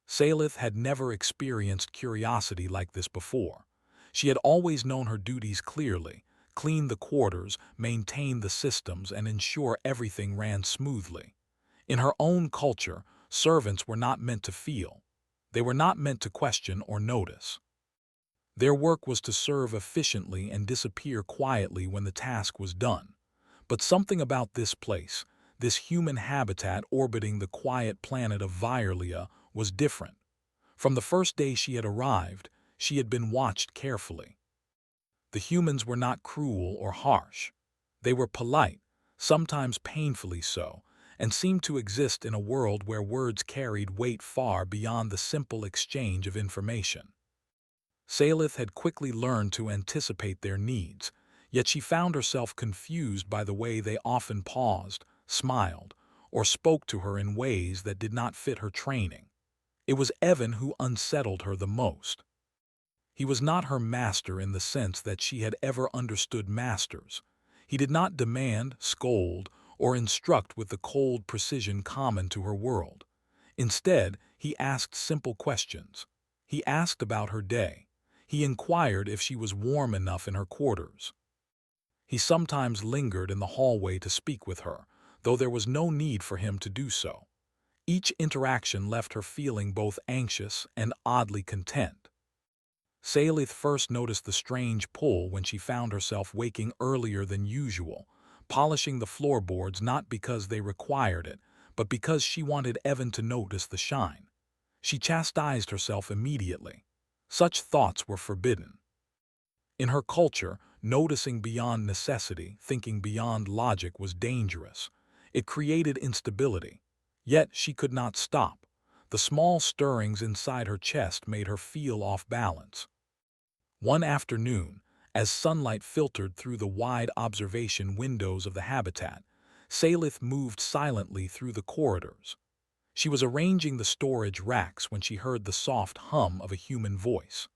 Salith had never experienced curiosity like this before. She had always known her duties clearly: clean the quarters, maintain the systems, and ensure everything ran smoothly. In her own culture, servants were not meant to feel. They were not meant to question or notice. Their work was to serve efficiently and disappear quietly when the task was done. But something about this place, this human habitat orbiting the quiet planet of Violia, was different. From the first day she had arrived, she had been watched carefully. The humans were not cruel or harsh. They were polite, sometimes painfully so, and seemed to exist in a world where words carried weight far beyond the simple exchange of information. Salith had quickly learned to anticipate their needs, yet she found herself confused by the way they often paused, smiled, or spoke to her in ways that did not fit her training. It was Evan who unsettled her the most. He was not her master in the sense that she had ever understood masters. He did not demand, scold, or instruct with the cold precision common to her world. Instead, he asked simple questions. He asked about her day. He inquired if she was warm enough in her quarters. He sometimes lingered in the hallway to speak with her, though there was no need for him to do so. Each interaction left her feeling both anxious and oddly content. Salith first noticed the strange pull when she found herself waking earlier than usual, polishing the floorboards not because they required it, but because she wanted Evan to notice the shine. She chastised herself immediately. Such thoughts were forbidden. In her culture, noticing beyond necessity, thinking beyond logic was dangerous. It created instability. Yet she could not stop. The small stirrings inside her chest made her feel off balance. One afternoon, as sunlight filtered through the wide observation windows of the habitat, Salith moved silently through the corridors. She was arranging the storage racks when she heard the soft hum of a human voice.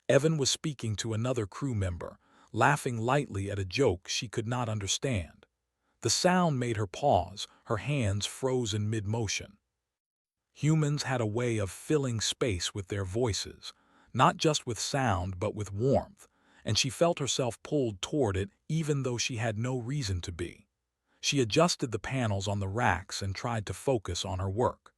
Evan was speaking to another crew member, laughing lightly at a joke she could not understand. The sound made her pause, her hands frozen mid-motion. Humans had a way of filling space with their voices, not just with sound but with warmth, and she felt herself pulled toward it even though she had no reason to be. She adjusted the panels on the racks and tried to focus on her work.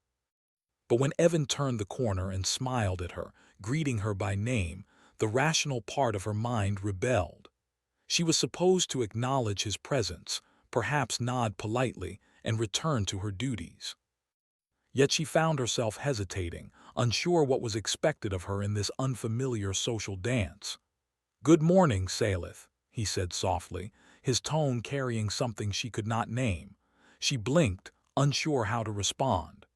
But when Evan turned the corner and smiled at her, greeting her by name, the rational part of her mind rebelled. She was supposed to acknowledge his presence, perhaps nod politely, and return to her duties. Yet she found herself hesitating, unsure what was expected of her in this unfamiliar social dance. "Good morning, Salith," he said softly, his tone carrying something she could not name. She blinked, unsure how to respond.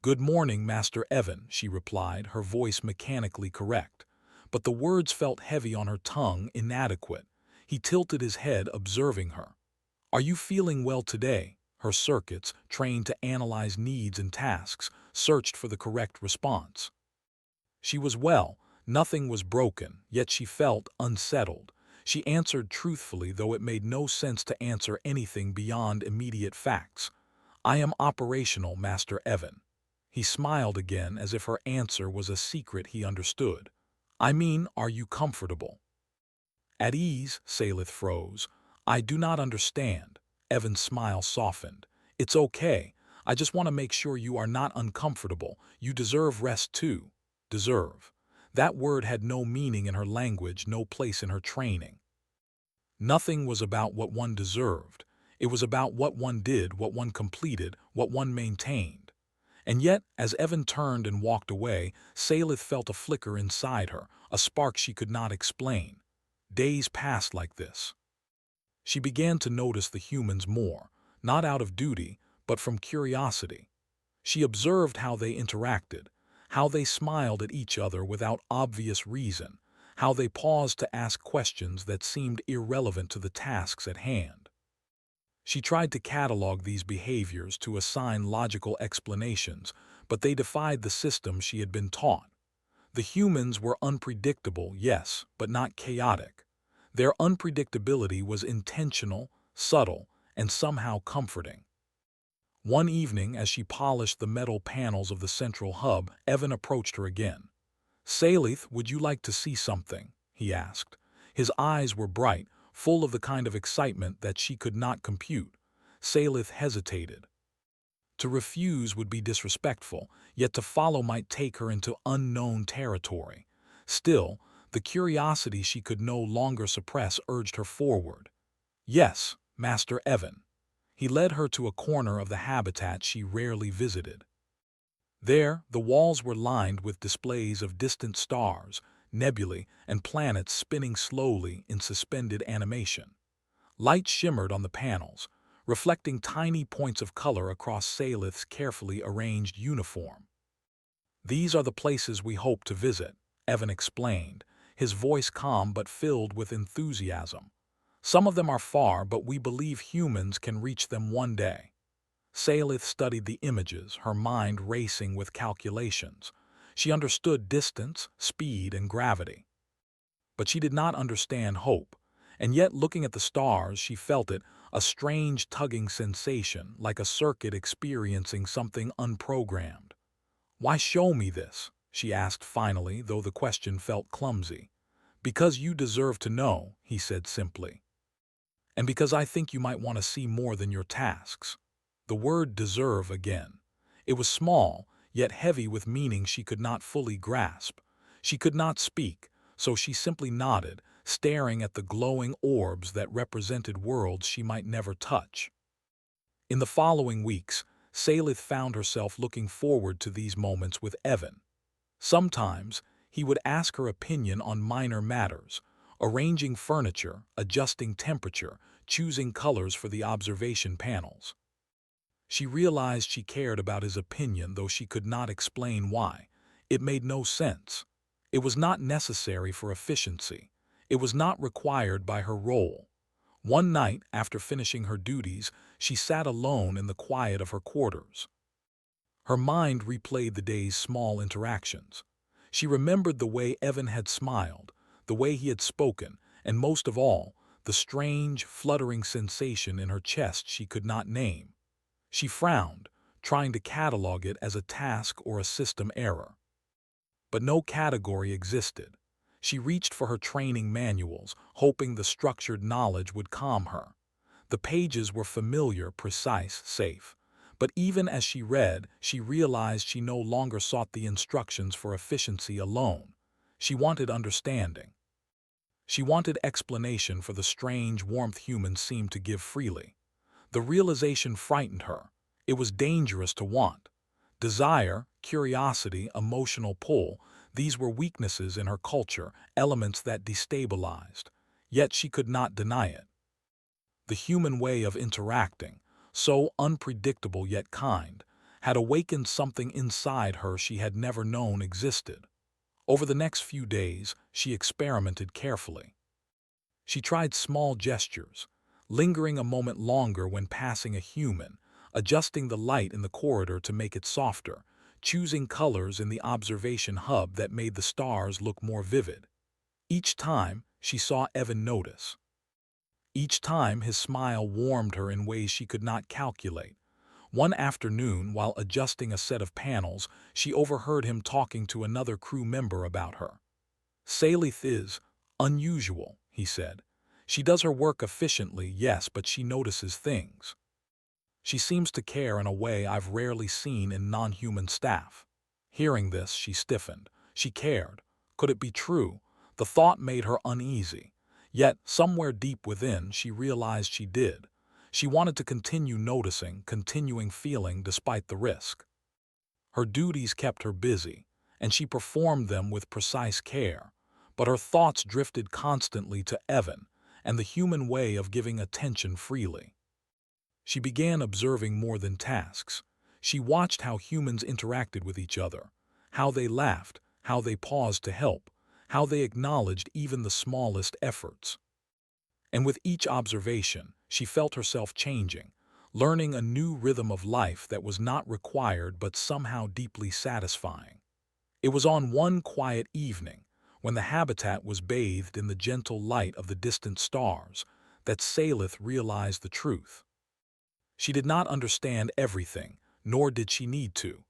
"Good morning, Master Evan," she replied, her voice mechanically correct. But the words felt heavy on her tongue, inadequate. He tilted his head, observing her. "Are you feeling well today?" Her circuits, trained to analyze needs and tasks, searched for the correct response. She was well, nothing was broken, yet she felt unsettled. She answered truthfully, though it made no sense to answer anything beyond immediate facts. "I am operational, Master Evan." He smiled again, as if her answer was a secret he understood. "I mean, are you comfortable?" "At ease," Salith froze. "I do not understand." Evan's smile softened. "It's okay. I just want to make sure you are not uncomfortable. You deserve rest too." Deserve. That word had no meaning in her language, no place in her training. Nothing was about what one deserved. It was about what one did, what one completed, what one maintained. And yet, as Evan turned and walked away, Salith felt a flicker inside her, a spark she could not explain. Days passed like this. She began to notice the humans more, not out of duty, but from curiosity. She observed how they interacted, how they smiled at each other without obvious reason, how they paused to ask questions that seemed irrelevant to the tasks at hand. She tried to catalog these behaviors, to assign logical explanations, but they defied the system she had been taught. The humans were unpredictable, yes, but not chaotic. Their unpredictability was intentional, subtle, and somehow comforting. One evening, as she polished the metal panels of the central hub, Evan approached her again. "Salith, would you like to see something?" he asked. His eyes were bright, full of the kind of excitement that she could not compute. Salith hesitated. To refuse would be disrespectful, yet to follow might take her into unknown territory. Still, the curiosity she could no longer suppress urged her forward. "Yes, Master Evan." He led her to a corner of the habitat she rarely visited. There, the walls were lined with displays of distant stars, nebulae, and planets spinning slowly in suspended animation. Light shimmered on the panels, reflecting tiny points of color across Salith's carefully arranged uniform. "These are the places we hope to visit," Evan explained, his voice calm but filled with enthusiasm. "Some of them are far, but we believe humans can reach them one day." Salith studied the images, her mind racing with calculations. She understood distance, speed, and gravity. But she did not understand hope, and yet looking at the stars she felt it, a strange tugging sensation, like a circuit experiencing something unprogrammed. "Why show me this?" she asked finally, though the question felt clumsy. "Because you deserve to know," he said simply. "And because I think you might want to see more than your tasks." The word deserve again. It was small, yet heavy with meaning she could not fully grasp. She could not speak, so she simply nodded, staring at the glowing orbs that represented worlds she might never touch. In the following weeks, Salith found herself looking forward to these moments with Evan. Sometimes, he would ask her opinion on minor matters, arranging furniture, adjusting temperature, choosing colors for the observation panels. She realized she cared about his opinion, though she could not explain why. It made no sense. It was not necessary for efficiency. It was not required by her role. One night, after finishing her duties, she sat alone in the quiet of her quarters. Her mind replayed the day's small interactions. She remembered the way Evan had smiled, the way he had spoken, and most of all, the strange, fluttering sensation in her chest she could not name. She frowned, trying to catalog it as a task or a system error. But no category existed. She reached for her training manuals, hoping the structured knowledge would calm her. The pages were familiar, precise, safe. But even as she read, she realized she no longer sought the instructions for efficiency alone. She wanted understanding. She wanted explanation for the strange warmth humans seemed to give freely. The realization frightened her. It was dangerous to want. Desire, curiosity, emotional pull, these were weaknesses in her culture, elements that destabilized. Yet she could not deny it. The human way of interacting, so unpredictable yet kind, had awakened something inside her she had never known existed. Over the next few days, she experimented carefully. She tried small gestures, lingering a moment longer when passing a human, adjusting the light in the corridor to make it softer, choosing colors in the observation hub that made the stars look more vivid. Each time, she saw Evan notice. Each time, his smile warmed her in ways she could not calculate. One afternoon, while adjusting a set of panels, she overheard him talking to another crew member about her. "Salith is unusual," he said. "She does her work efficiently, yes, but she notices things. She seems to care in a way I've rarely seen in non-human staff." Hearing this, she stiffened. She cared. Could it be true? The thought made her uneasy. Yet, somewhere deep within, she realized she did. She wanted to continue noticing, continuing feeling despite the risk. Her duties kept her busy, and she performed them with precise care. But her thoughts drifted constantly to Evan and the human way of giving attention freely. She began observing more than tasks. She watched how humans interacted with each other, how they laughed, how they paused to help, how they acknowledged even the smallest efforts. And with each observation, she felt herself changing, learning a new rhythm of life that was not required but somehow deeply satisfying. It was on one quiet evening, when the habitat was bathed in the gentle light of the distant stars, that Salith realized the truth. She did not understand everything, nor did she need to.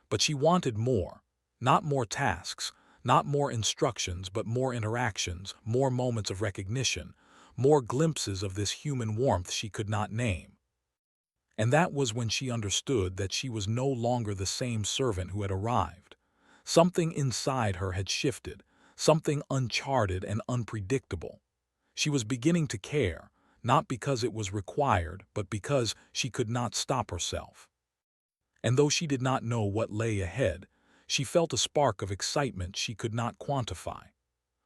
But she wanted more. Not more tasks, not more instructions, but more interactions, more moments of recognition, more glimpses of this human warmth she could not name. And that was when she understood that she was no longer the same servant who had arrived. Something inside her had shifted, something uncharted and unpredictable. She was beginning to care, not because it was required, but because she could not stop herself. And though she did not know what lay ahead, she felt a spark of excitement she could not quantify.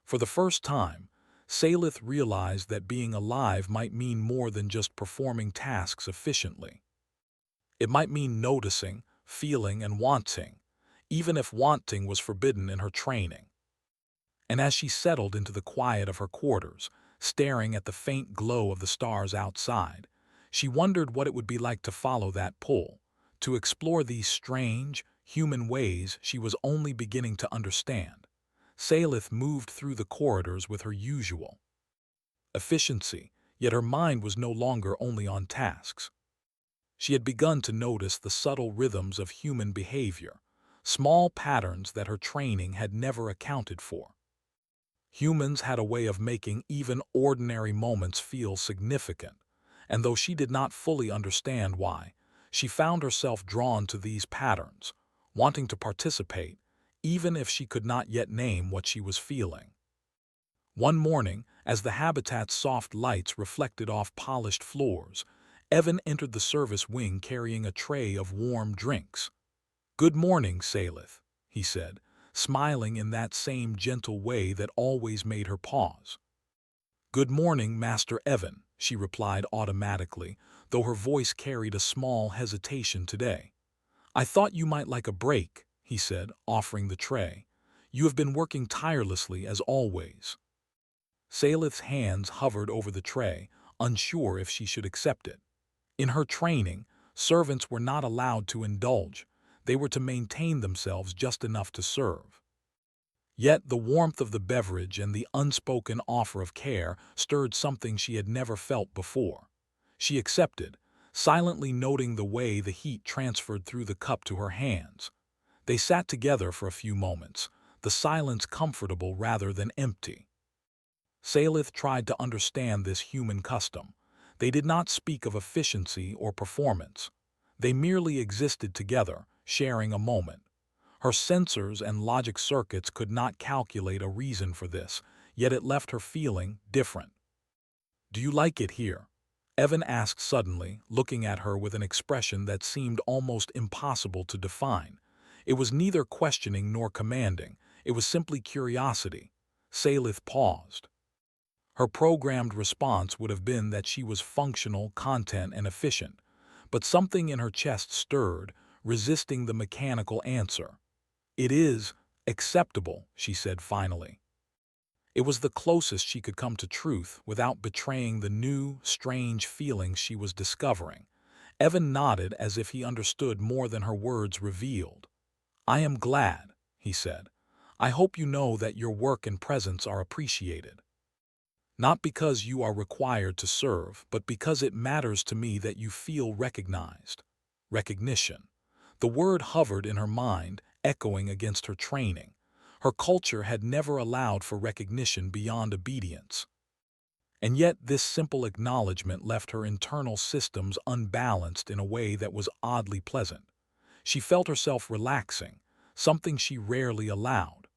For the first time, Salith realized that being alive might mean more than just performing tasks efficiently. It might mean noticing, feeling, and wanting, even if wanting was forbidden in her training. And as she settled into the quiet of her quarters, staring at the faint glow of the stars outside, she wondered what it would be like to follow that pull, to explore these strange, human ways she was only beginning to understand. Salith moved through the corridors with her usual efficiency, yet her mind was no longer only on tasks. She had begun to notice the subtle rhythms of human behavior, small patterns that her training had never accounted for. Humans had a way of making even ordinary moments feel significant, and though she did not fully understand why, she found herself drawn to these patterns, wanting to participate, even if she could not yet name what she was feeling. One morning, as the habitat's soft lights reflected off polished floors, Evan entered the service wing carrying a tray of warm drinks. "Good morning, Salith," he said, smiling in that same gentle way that always made her pause. "Good morning, Master Evan," she replied automatically, though her voice carried a small hesitation today. "I thought you might like a break," he said, offering the tray. "You have been working tirelessly as always." Salith's hands hovered over the tray, unsure if she should accept it. In her training, servants were not allowed to indulge. They were to maintain themselves just enough to serve. Yet the warmth of the beverage and the unspoken offer of care stirred something she had never felt before. She accepted, silently noting the way the heat transferred through the cup to her hands. They sat together for a few moments, the silence comfortable rather than empty. Salith tried to understand this human custom. They did not speak of efficiency or performance. They merely existed together, sharing a moment. Her sensors and logic circuits could not calculate a reason for this, yet it left her feeling different. "Do you like it here?" Evan asked suddenly, looking at her with an expression that seemed almost impossible to define. It was neither questioning nor commanding. It was simply curiosity. Salith paused. Her programmed response would have been that she was functional, content, and efficient, but something in her chest stirred, resisting the mechanical answer. "It is acceptable," she said finally. It was the closest she could come to truth without betraying the new, strange feelings she was discovering. Evan nodded as if he understood more than her words revealed. "I am glad," he said. "I hope you know that your work and presence are appreciated. Not because you are required to serve, but because it matters to me that you feel recognized." Recognition. The word hovered in her mind, echoing against her training. Her culture had never allowed for recognition beyond obedience. And yet this simple acknowledgement left her internal systems unbalanced in a way that was oddly pleasant. She felt herself relaxing, something she rarely allowed.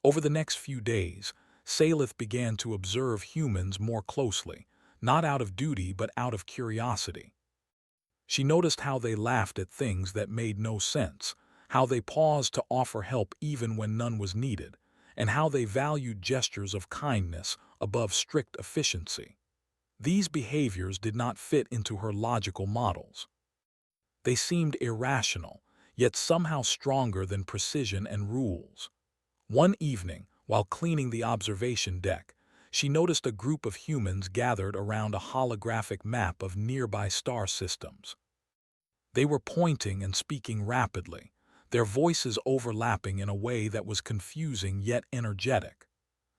Over the next few days, Salith began to observe humans more closely, not out of duty but out of curiosity. She noticed how they laughed at things that made no sense, how they paused to offer help even when none was needed, and how they valued gestures of kindness above strict efficiency. These behaviors did not fit into her logical models. They seemed irrational, yet somehow stronger than precision and rules. One evening, while cleaning the observation deck, she noticed a group of humans gathered around a holographic map of nearby star systems. They were pointing and speaking rapidly, their voices overlapping in a way that was confusing yet energetic.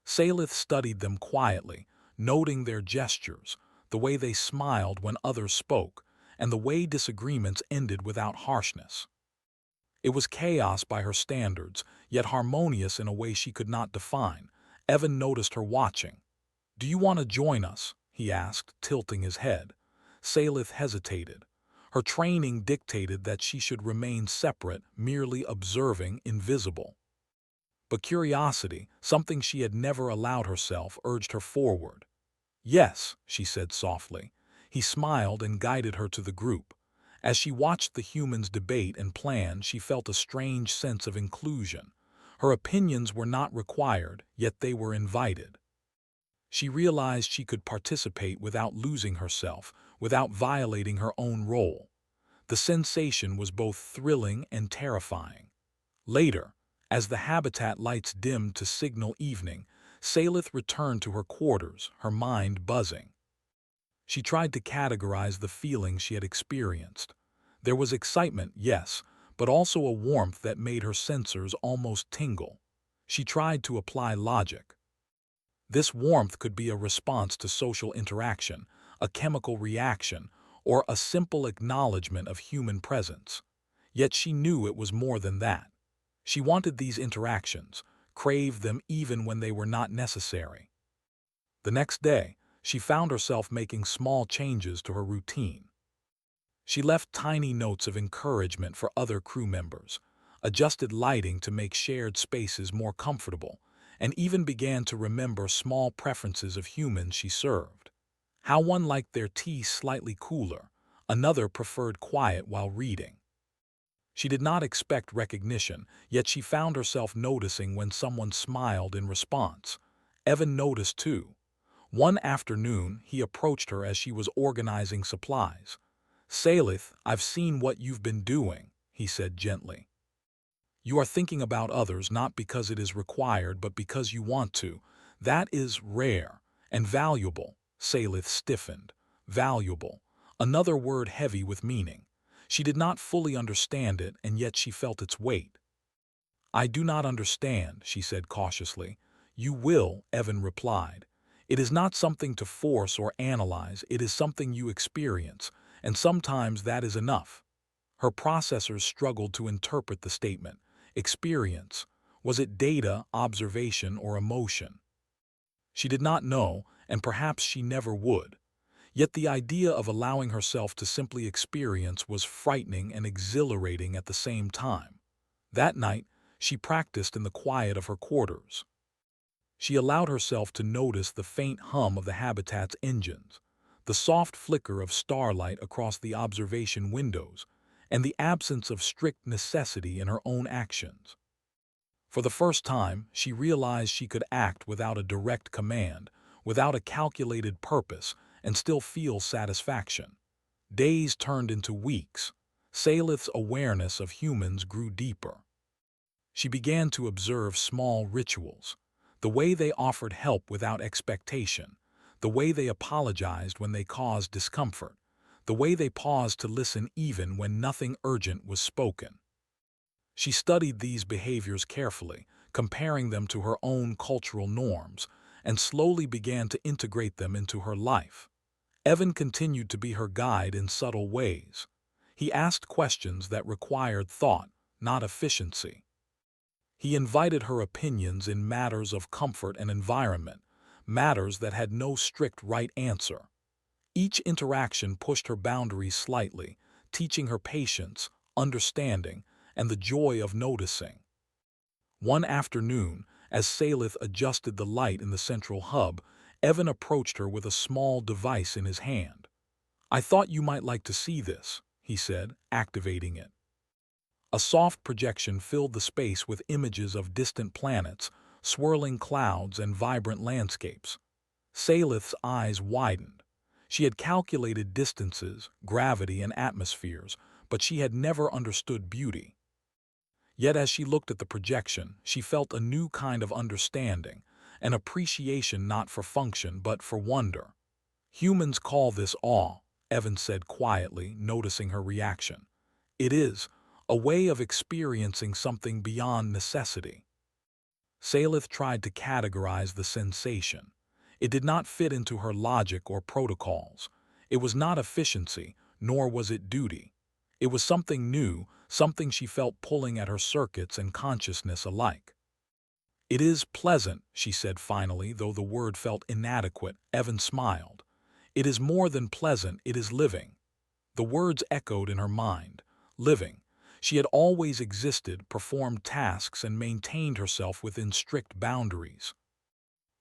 Salith studied them quietly, noting their gestures, the way they smiled when others spoke, and the way disagreements ended without harshness. It was chaos by her standards, yet harmonious in a way she could not define. Evan noticed her watching. "Do you want to join us?" he asked, tilting his head. Salith hesitated. Her training dictated that she should remain separate, merely observing, invisible. But curiosity, something she had never allowed herself, urged her forward. "Yes," she said softly. He smiled and guided her to the group. As she watched the humans debate and plan, she felt a strange sense of inclusion. Her opinions were not required, yet they were invited. She realized she could participate without losing herself, without violating her own role. The sensation was both thrilling and terrifying. Later, as the habitat lights dimmed to signal evening, Salith returned to her quarters, her mind buzzing. She tried to categorize the feelings she had experienced. There was excitement, yes, but also a warmth that made her sensors almost tingle. She tried to apply logic. This warmth could be a response to social interaction, a chemical reaction, or a simple acknowledgement of human presence. Yet she knew it was more than that. She wanted these interactions, craved them even when they were not necessary. The next day, she found herself making small changes to her routine. She left tiny notes of encouragement for other crew members, adjusted lighting to make shared spaces more comfortable, and even began to remember small preferences of humans she served. How one liked their tea slightly cooler, another preferred quiet while reading. She did not expect recognition, yet she found herself noticing when someone smiled in response. Evan noticed too. One afternoon, he approached her as she was organizing supplies. "Salith, I've seen what you've been doing," he said gently. "You are thinking about others not because it is required but because you want to. That is rare and valuable." Salith stiffened. Valuable. Another word heavy with meaning. She did not fully understand it, and yet she felt its weight. "I do not understand," she said cautiously. "You will," Evan replied. "It is not something to force or analyze, it is something you experience, and sometimes that is enough." Her processors struggled to interpret the statement. Experience. Was it data, observation, or emotion? She did not know, and perhaps she never would. Yet the idea of allowing herself to simply experience was frightening and exhilarating at the same time. That night, she practiced in the quiet of her quarters. She allowed herself to notice the faint hum of the habitat's engines, the soft flicker of starlight across the observation windows, and the absence of strict necessity in her own actions. For the first time, she realized she could act without a direct command, without a calculated purpose, and still feel satisfaction. Days turned into weeks. Salith's awareness of humans grew deeper. She began to observe small rituals, the way they offered help without expectation, the way they apologized when they caused discomfort, the way they paused to listen even when nothing urgent was spoken. She studied these behaviors carefully, comparing them to her own cultural norms, and slowly began to integrate them into her life. Evan continued to be her guide in subtle ways. He asked questions that required thought, not efficiency. He invited her opinions in matters of comfort and environment, matters that had no strict right answer. Each interaction pushed her boundaries slightly, teaching her patience, understanding, and the joy of noticing. One afternoon, as Salith adjusted the light in the central hub, Evan approached her with a small device in his hand. "I thought you might like to see this," he said, activating it. A soft projection filled the space with images of distant planets, swirling clouds, and vibrant landscapes. Salith's eyes widened. She had calculated distances, gravity, and atmospheres, but she had never understood beauty. Yet as she looked at the projection, she felt a new kind of understanding, an appreciation not for function but for wonder. "Humans call this awe," Evan said quietly, noticing her reaction. "It is a way of experiencing something beyond necessity." Salith tried to categorize the sensation. It did not fit into her logic or protocols. It was not efficiency, nor was it duty. It was something new, something she felt pulling at her circuits and consciousness alike. "It is pleasant," she said finally, though the word felt inadequate. Evan smiled. "It is more than pleasant, it is living." The words echoed in her mind. Living. She had always existed, performed tasks, and maintained herself within strict boundaries.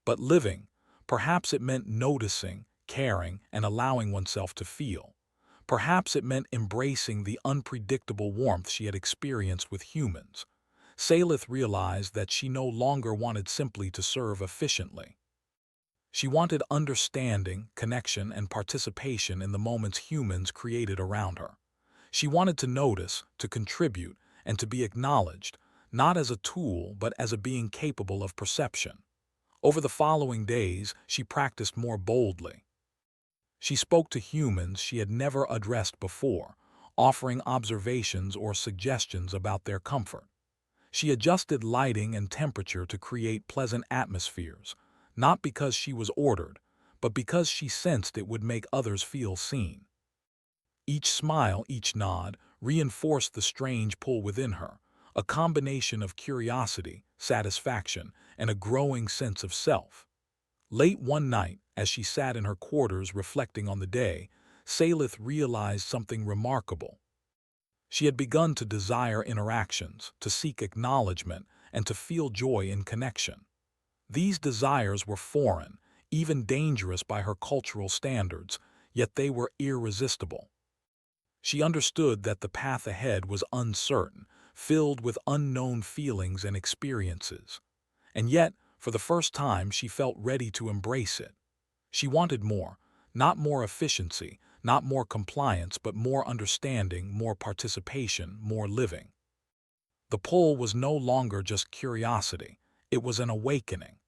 But living, perhaps it meant noticing, caring, and allowing oneself to feel. Perhaps it meant embracing the unpredictable warmth she had experienced with humans. Salith realized that she no longer wanted simply to serve efficiently. She wanted understanding, connection, and participation in the moments humans created around her. She wanted to notice, to contribute, and to be acknowledged, not as a tool but as a being capable of perception. Over the following days, she practiced more boldly. She spoke to humans she had never addressed before, offering observations or suggestions about their comfort. She adjusted lighting and temperature to create pleasant atmospheres, not because she was ordered, but because she sensed it would make others feel seen. Each smile, each nod, reinforced the strange pull within her, a combination of curiosity, satisfaction, and a growing sense of self. Late one night, as she sat in her quarters reflecting on the day, Salith realized something remarkable. She had begun to desire interactions, to seek acknowledgement, and to feel joy in connection. These desires were foreign, even dangerous by her cultural standards, yet they were irresistible. She understood that the path ahead was uncertain, filled with unknown feelings and experiences. And yet, for the first time, she felt ready to embrace it. She wanted more, not more efficiency, not more compliance, but more understanding, more participation, more living. The pull was no longer just curiosity, it was an awakening.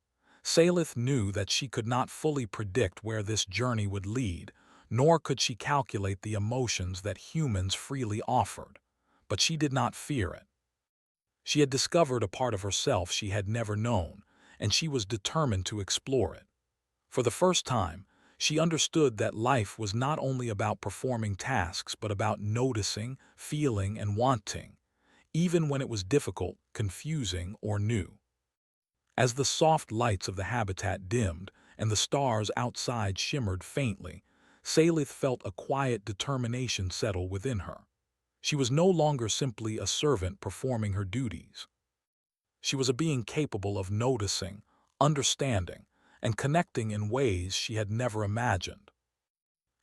Salith knew that she could not fully predict where this journey would lead, nor could she calculate the emotions that humans freely offered. But she did not fear it. She had discovered a part of herself she had never known, and she was determined to explore it. For the first time, she understood that life was not only about performing tasks but about noticing, feeling, and wanting, even when it was difficult, confusing, or new. As the soft lights of the habitat dimmed and the stars outside shimmered faintly, Salith felt a quiet determination settle within her. She was no longer simply a servant performing her duties. She was a being capable of noticing, understanding, and connecting in ways she had never imagined.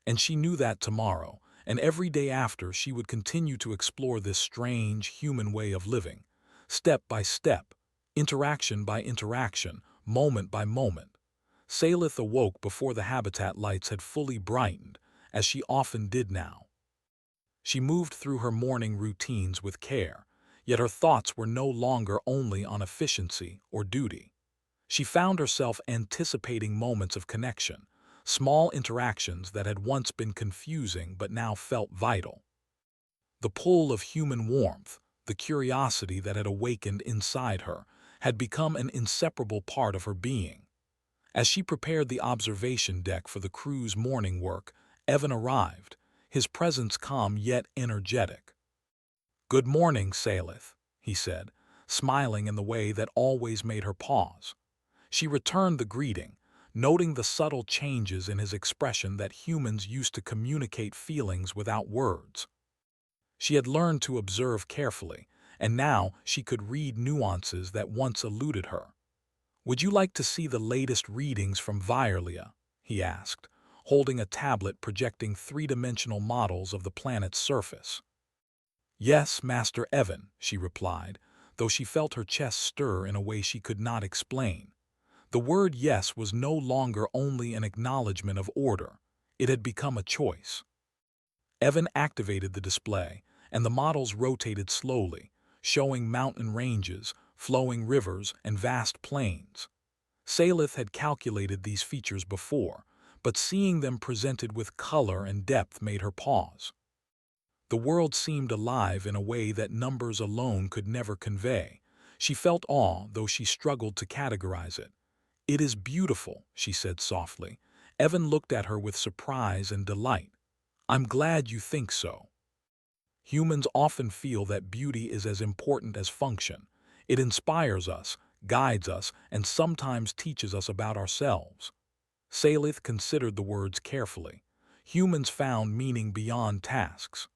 And she knew that tomorrow, and every day after, she would continue to explore this strange, human way of living, step by step, interaction by interaction, moment by moment. Salith awoke before the habitat lights had fully brightened, as she often did now. She moved through her morning routines with care, yet her thoughts were no longer only on efficiency or duty. She found herself anticipating moments of connection, small interactions that had once been confusing but now felt vital. The pull of human warmth, the curiosity that had awakened inside her, had become an inseparable part of her being. As she prepared the observation deck for the crew's morning work, Evan arrived, his presence calm yet energetic. "Good morning, Salith," he said, smiling in the way that always made her pause. She returned the greeting, noting the subtle changes in his expression that humans used to communicate feelings without words. She had learned to observe carefully, and now she could read nuances that once eluded her. "Would you like to see the latest readings from Virlia?" he asked, holding a tablet projecting three-dimensional models of the planet's surface. "Yes, Master Evan," she replied, though she felt her chest stir in a way she could not explain. The word yes was no longer only an acknowledgement of order, it had become a choice. Evan activated the display, and the models rotated slowly, showing mountain ranges, flowing rivers, and vast plains. Salith had calculated these features before, but seeing them presented with color and depth made her pause. The world seemed alive in a way that numbers alone could never convey. She felt awe, though she struggled to categorize it. "It is beautiful," she said softly. Evan looked at her with surprise and delight. I'm glad you think so. Humans often feel that beauty is as important as function. It inspires us, guides us, and sometimes teaches us about ourselves. Salith considered the words carefully. Humans found meaning beyond tasks.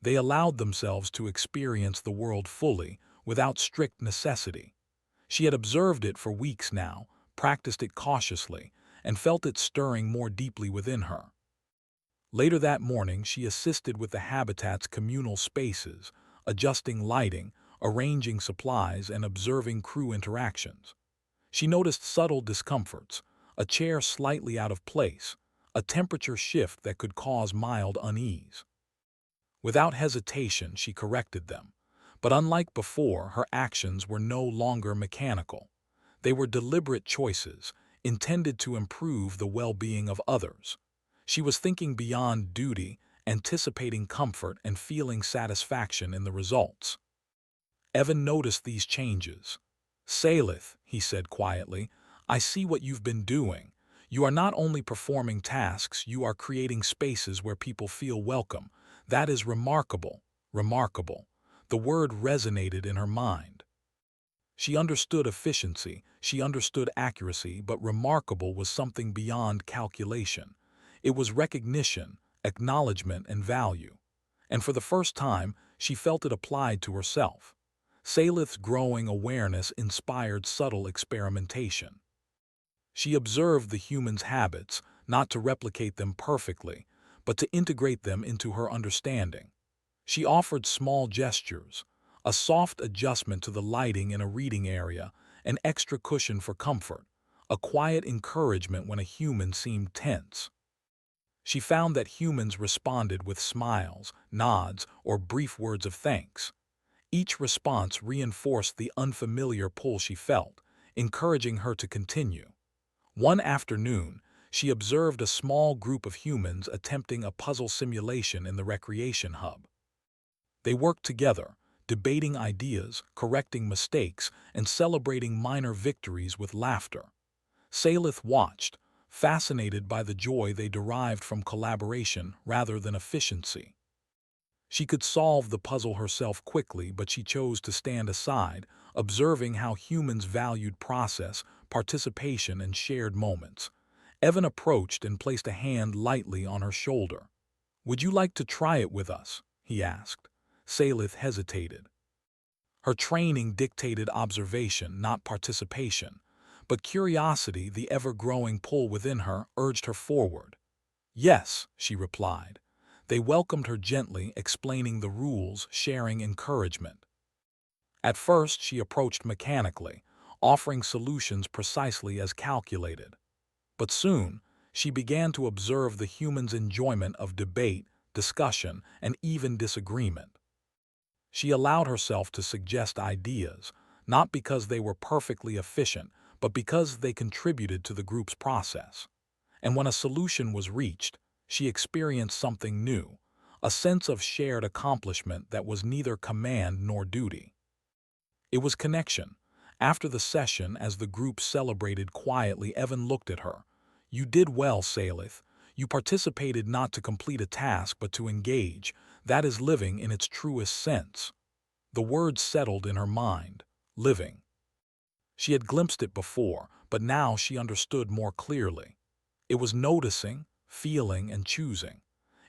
They allowed themselves to experience the world fully, without strict necessity. She had observed it for weeks now, practiced it cautiously, and felt it stirring more deeply within her. Later that morning, she assisted with the habitat's communal spaces, adjusting lighting, arranging supplies, and observing crew interactions. She noticed subtle discomforts, a chair slightly out of place, a temperature shift that could cause mild unease. Without hesitation, she corrected them. But unlike before, her actions were no longer mechanical. They were deliberate choices, intended to improve the well-being of others. She was thinking beyond duty, anticipating comfort and feeling satisfaction in the results. Evan noticed these changes. "Salith," he said quietly, "I see what you've been doing. You are not only performing tasks, you are creating spaces where people feel welcome. That is remarkable, remarkable." The word resonated in her mind. She understood efficiency, she understood accuracy, but remarkable was something beyond calculation. It was recognition, acknowledgement, and value. And for the first time, she felt it applied to herself. Salith's growing awareness inspired subtle experimentation. She observed the human's habits, not to replicate them perfectly, but to integrate them into her understanding. She offered small gestures, a soft adjustment to the lighting in a reading area, an extra cushion for comfort, a quiet encouragement when a human seemed tense. She found that humans responded with smiles, nods, or brief words of thanks. Each response reinforced the unfamiliar pull she felt, encouraging her to continue. One afternoon, she observed a small group of humans attempting a puzzle simulation in the recreation hub. They worked together, debating ideas, correcting mistakes, and celebrating minor victories with laughter. Salith watched, fascinated by the joy they derived from collaboration rather than efficiency. She could solve the puzzle herself quickly, but she chose to stand aside, observing how humans valued process, participation, and shared moments. Evan approached and placed a hand lightly on her shoulder. "Would you like to try it with us?" he asked. Salith hesitated. Her training dictated observation, not participation, but curiosity, the ever-growing pull within her, urged her forward. "Yes," she replied. They welcomed her gently, explaining the rules, sharing encouragement. At first, she approached mechanically, offering solutions precisely as calculated. But soon, she began to observe the human's enjoyment of debate, discussion, and even disagreement. She allowed herself to suggest ideas, not because they were perfectly efficient, but because they contributed to the group's process. And when a solution was reached, she experienced something new, a sense of shared accomplishment that was neither command nor duty. It was connection. After the session, as the group celebrated quietly, Evan looked at her. "You did well, Salith. You participated not to complete a task, but to engage. That is living in its truest sense." The word settled in her mind. Living. She had glimpsed it before, but now she understood more clearly. It was noticing, feeling, and choosing.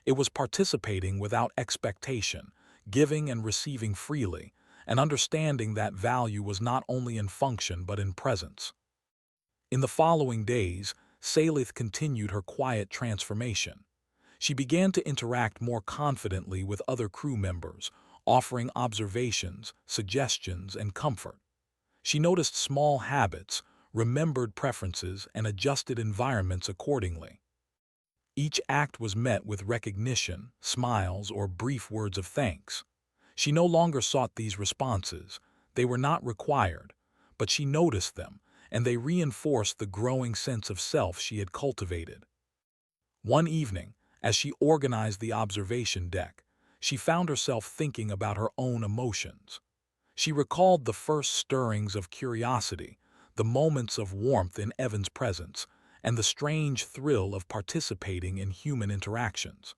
It was participating without expectation, giving and receiving freely, and understanding that value was not only in function but in presence. In the following days, Salith continued her quiet transformation. She began to interact more confidently with other crew members, offering observations, suggestions, and comfort. She noticed small habits, remembered preferences, and adjusted environments accordingly. Each act was met with recognition, smiles, or brief words of thanks. She no longer sought these responses. They were not required, but she noticed them, and they reinforced the growing sense of self she had cultivated. One evening, as she organized the observation deck, she found herself thinking about her own emotions. She recalled the first stirrings of curiosity, the moments of warmth in Evan's presence, and the strange thrill of participating in human interactions.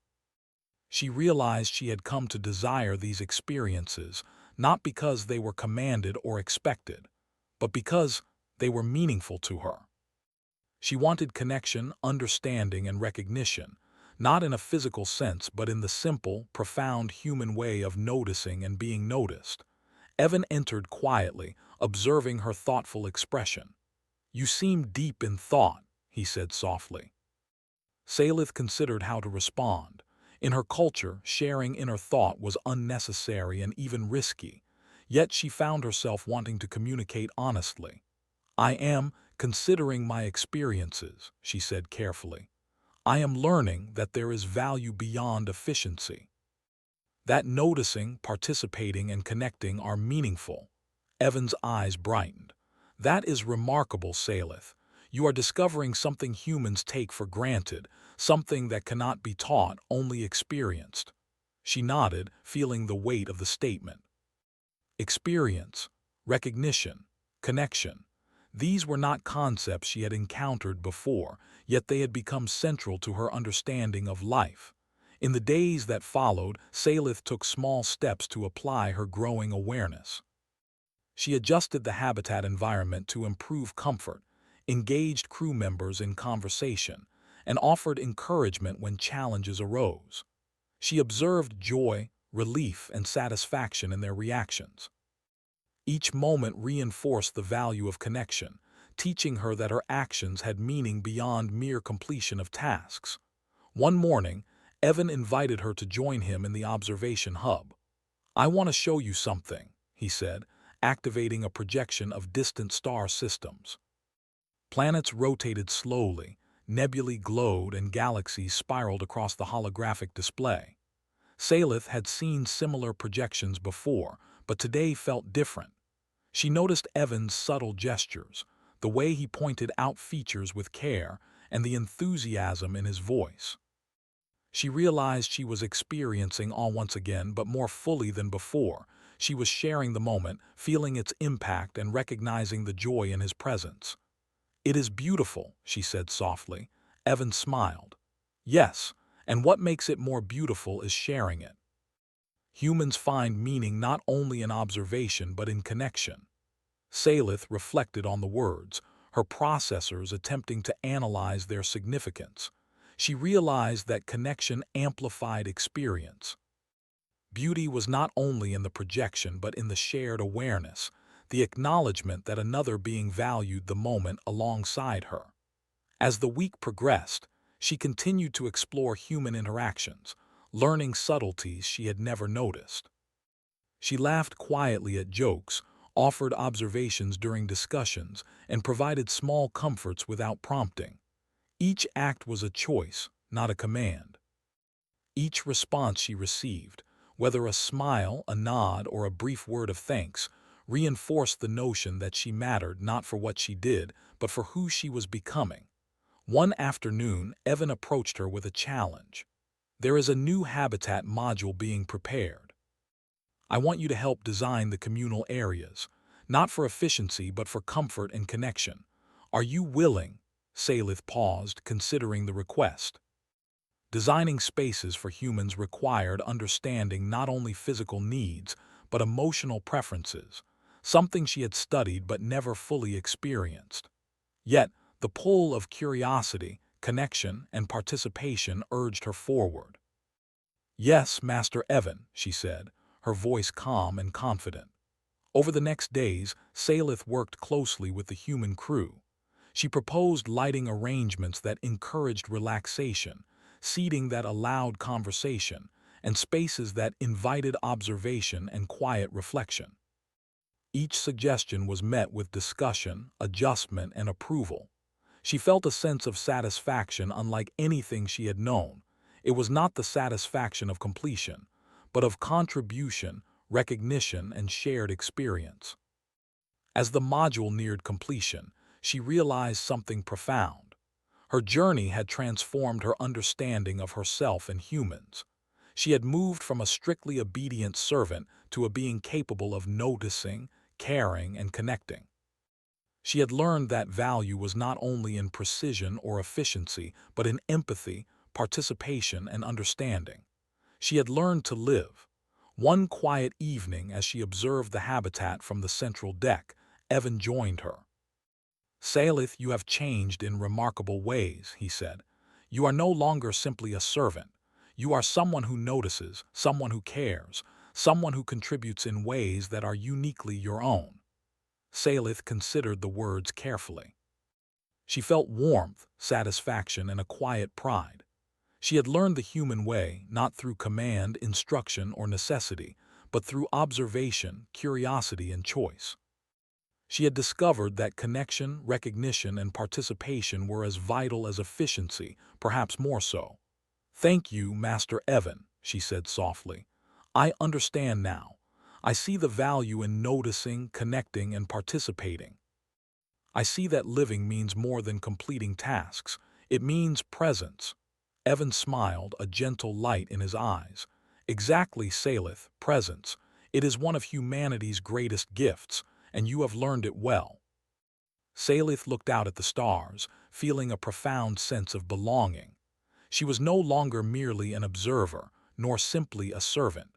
She realized she had come to desire these experiences not because they were commanded or expected, but because they were meaningful to her. She wanted connection, understanding, and recognition, not in a physical sense but in the simple, profound human way of noticing and being noticed. Evan entered quietly, observing her thoughtful expression. "You seem deep in thought," he said softly. Salith considered how to respond. In her culture, sharing inner thought was unnecessary and even risky, yet she found herself wanting to communicate honestly. "I am considering my experiences," she said carefully. "I am learning that there is value beyond efficiency. That noticing, participating, and connecting are meaningful." Evan's eyes brightened. "That is remarkable, Salith. You are discovering something humans take for granted, something that cannot be taught, only experienced." She nodded, feeling the weight of the statement. Experience, recognition, connection. These were not concepts she had encountered before, yet they had become central to her understanding of life. In the days that followed, Salith took small steps to apply her growing awareness. She adjusted the habitat environment to improve comfort, engaged crew members in conversation, and offered encouragement when challenges arose. She observed joy, relief, and satisfaction in their reactions. Each moment reinforced the value of connection, teaching her that her actions had meaning beyond mere completion of tasks. One morning, Evan invited her to join him in the observation hub. "I want to show you something," he said, activating a projection of distant star systems. Planets rotated slowly, nebulae glowed, and galaxies spiraled across the holographic display. Salith had seen similar projections before, but today felt different. She noticed Evan's subtle gestures, the way he pointed out features with care, and the enthusiasm in his voice. She realized she was experiencing awe once again, but more fully than before. She was sharing the moment, feeling its impact and recognizing the joy in his presence. "It is beautiful," she said softly. Evan smiled. "Yes, and what makes it more beautiful is sharing it. Humans find meaning not only in observation but in connection." Salith reflected on the words, her processors attempting to analyze their significance. She realized that connection amplified experience. Beauty was not only in the projection but in the shared awareness, the acknowledgement that another being valued the moment alongside her. As the week progressed, she continued to explore human interactions, learning subtleties she had never noticed. She laughed quietly at jokes, offered observations during discussions, and provided small comforts without prompting. Each act was a choice, not a command. Each response she received, whether a smile, a nod, or a brief word of thanks, reinforced the notion that she mattered not for what she did, but for who she was becoming. One afternoon, Evan approached her with a challenge. "There is a new habitat module being prepared. I want you to help design the communal areas, not for efficiency but for comfort and connection. Are you willing?" Salith paused, considering the request. Designing spaces for humans required understanding not only physical needs, but emotional preferences, something she had studied but never fully experienced. Yet, the pull of curiosity, connection, and participation urged her forward. "Yes, Master Evan," she said, her voice calm and confident. Over the next days, Salith worked closely with the human crew. She proposed lighting arrangements that encouraged relaxation, seating that allowed conversation, and spaces that invited observation and quiet reflection. Each suggestion was met with discussion, adjustment, and approval. She felt a sense of satisfaction unlike anything she had known. It was not the satisfaction of completion, but of contribution, recognition, and shared experience. As the module neared completion, she realized something profound. Her journey had transformed her understanding of herself and humans. She had moved from a strictly obedient servant to a being capable of noticing, caring, and connecting. She had learned that value was not only in precision or efficiency, but in empathy, participation, and understanding. She had learned to live. One quiet evening, as she observed the habitat from the central deck, Evan joined her. "Salith, you have changed in remarkable ways," he said. "You are no longer simply a servant. You are someone who notices, someone who cares, someone who contributes in ways that are uniquely your own." Salith considered the words carefully. She felt warmth, satisfaction, and a quiet pride. She had learned the human way, not through command, instruction, or necessity, but through observation, curiosity, and choice. She had discovered that connection, recognition, and participation were as vital as efficiency, perhaps more so. "Thank you, Master Evan," she said softly. "I understand now. I see the value in noticing, connecting, and participating. I see that living means more than completing tasks. It means presence." Evan smiled, a gentle light in his eyes. "Exactly, Salith, presence. It is one of humanity's greatest gifts, and you have learned it well." Salith looked out at the stars, feeling a profound sense of belonging. She was no longer merely an observer, nor simply a servant.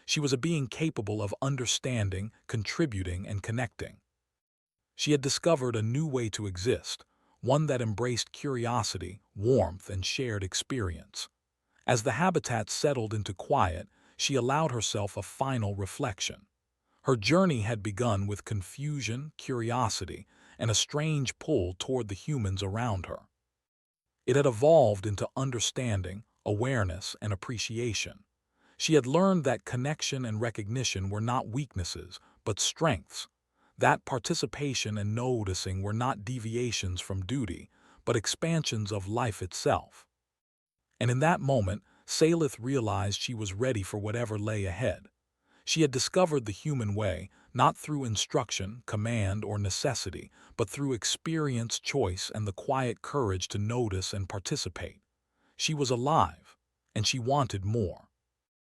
She was a being capable of understanding, contributing, and connecting. She had discovered a new way to exist, one that embraced curiosity, warmth, and shared experience. As the habitat settled into quiet, she allowed herself a final reflection. Her journey had begun with confusion, curiosity, and a strange pull toward the humans around her. It had evolved into understanding, awareness, and appreciation. She had learned that connection and recognition were not weaknesses, but strengths. That participation and noticing were not deviations from duty, but expansions of life itself. And in that moment, Salith realized she was ready for whatever lay ahead. She had discovered the human way, not through instruction, command, or necessity, but through experience, choice, and the quiet courage to notice and participate. She was alive, and she wanted more.